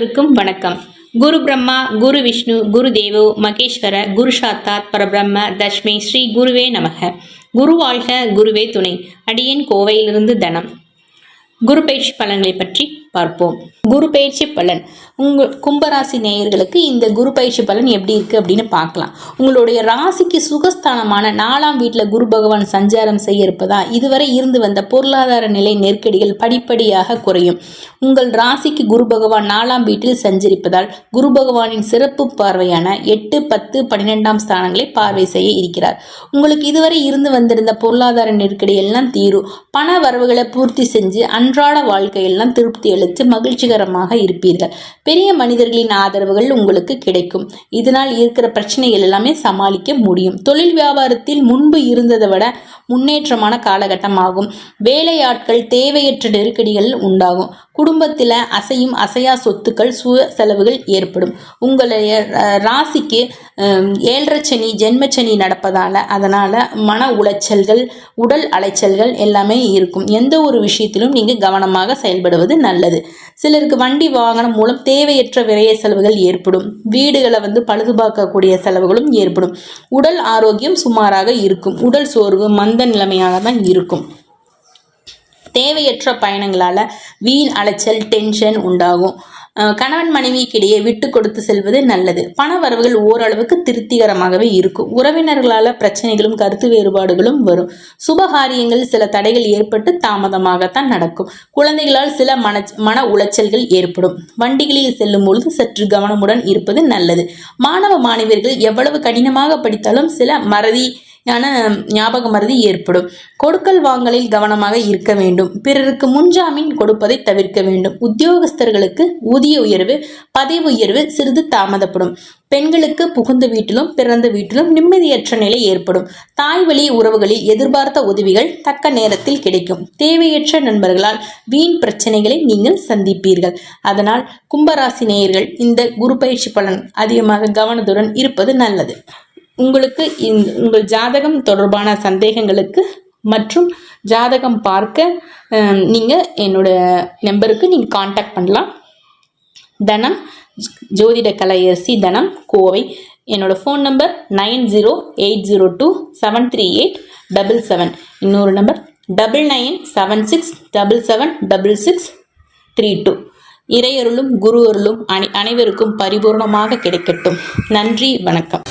அனைவருக்கும் வணக்கம். குரு பிரம்மா, குரு விஷ்ணு, குரு தேவோ மகேஸ்வர, குரு சாத்தாத் பரபிரம்ம தஸ்மை ஸ்ரீ குருவே நமக. குரு வாழ்க, குருவே துணை. அடியேன் கோவையிலிருந்து தனம். குரு பயிற்சி பலன்களை பற்றி பார்ப்போம். குரு பயிற்சி பலன் உங்கள் கும்பராசி நேயர்களுக்கு இந்த குரு பயிற்சி பலன் எப்படி இருக்கு அப்படின்னு பார்க்கலாம். உங்களுடைய ராசிக்கு சுகஸ்தானமான 4ஆம் வீட்டில் குரு பகவான் சஞ்சாரம் செய்ய இருப்பதா இதுவரை இருந்து வந்த பொருளாதார நிலை நெருக்கடிகள் படிப்படியாக குறையும். உங்கள் ராசிக்கு குரு பகவான் 4ஆம் வீட்டில் சஞ்சரிப்பதால் குரு பகவானின் சிறப்பு பார்வையான 8, 10, 12ஆம் ஸ்தானங்களை பார்வை செய்ய இருக்கிறார். உங்களுக்கு இதுவரை இருந்து வந்திருந்த பொருளாதார நெருக்கடி எல்லாம் தீரும். பண வரவுகளை பூர்த்தி செஞ்சு அன்றாட வாழ்க்கையெல்லாம் திருப்தி அளித்து மகிழ்ச்சிகரமாக இருப்பீர்கள். பெரிய மனிதர்களின் ஆதரவுகள் உங்களுக்கு கிடைக்கும். இதனால் இருக்கிற பிரச்சனைகள் எல்லாமே சமாளிக்க முடியும். தொழில் வியாபாரத்தில் முன்பு இருந்ததை விட முன்னேற்றமான காலகட்டம் ஆகும். வேலையாட்கள் தேவையற்ற நெருக்கடிகள் உண்டாகும். குடும்பத்தில் அசையும் அசையா சொத்துக்கள் சுய செலவுகள் ஏற்படும். உங்களுடைய ராசிக்கு 7.5 சனி ஜென்மச்சனி நடப்பதால் அதனால் மன உளைச்சல்கள், உடல் அலைச்சல்கள் எல்லாமே இருக்கும். எந்த ஒரு விஷயத்திலும் நீங்கள் கவனமாக செயல்படுவது நல்லது. சிலருக்கு வண்டி வாகனம் மூலம் தேவையற்ற விரைய செலவுகள் ஏற்படும். வீடுகளை பழுது பார்க்கக்கூடிய செலவுகளும் ஏற்படும். உடல் ஆரோக்கியம் சுமாராக இருக்கும். உடல் சோர்வு மந்த நிலைமையாக தான் இருக்கும். தேவையற்ற பயணங்களால வீண் அலைச்சல், டென்ஷன் உண்டாகும். கணவன் மனைவிக்கிடையே விட்டு கொடுத்து செல்வது நல்லது. பண வரவுகள் ஓரளவுக்கு திருப்திகரமாகவே இருக்கும். உறவினர்களால் பிரச்சனைகளும் கருத்து வேறுபாடுகளும் வரும். சுபகாரியங்கள் சில தடைகள் ஏற்பட்டு தாமதமாகத்தான் நடக்கும். குழந்தைகளால் சில மன உளைச்சல்கள் ஏற்படும். வண்டிகளில் செல்லும் பொழுது சற்று கவனமுடன் இருப்பது நல்லது. மாணவ மாணவியர்கள் எவ்வளவு கடினமாக படித்தாலும் சில ஞாபக மறதி ஏற்படும். கொடுக்கல் வாங்கலில் கவனமாக இருக்க வேண்டும். பிறருக்கு முன்ஜாமீன் கொடுப்பதை தவிர்க்க வேண்டும். உத்தியோகஸ்தர்களுக்கு ஊதிய உயர்வு, பதவி உயர்வு சிறிது தாமதப்படும். பெண்களுக்கு புகுந்த வீட்டிலும் பிறந்த வீட்டிலும் நிம்மதியற்ற நிலை ஏற்படும். தாய் வழி உறவுகளில் எதிர்பார்த்த உதவிகள் தக்க நேரத்தில் கிடைக்கும். தேவையற்ற நண்பர்களால் வீண் பிரச்சனைகளை நீங்கள் சந்திப்பீர்கள். அதனால் கும்பராசி நேயர்கள் இந்த குரு பயிற்சி பலன் அதிகமாக கவனத்துடன் இருப்பது நல்லது. உங்களுக்கு உங்கள் ஜாதகம் தொடர்பான சந்தேகங்களுக்கு மற்றும் ஜாதகம் பார்க்க நீங்கள் என்னோட நம்பருக்கு நீங்கள் காண்டாக்ட் பண்ணலாம். தனம் ஜோதிட கலையரசி, தனம், கோவை. என்னோட ஃபோன் நம்பர் 9080273877. இன்னொரு நம்பர் 9976776632. இறையருளும் குரு அருளும் அனைவருக்கும் பரிபூர்ணமாக கிடைக்கட்டும். நன்றி, வணக்கம்.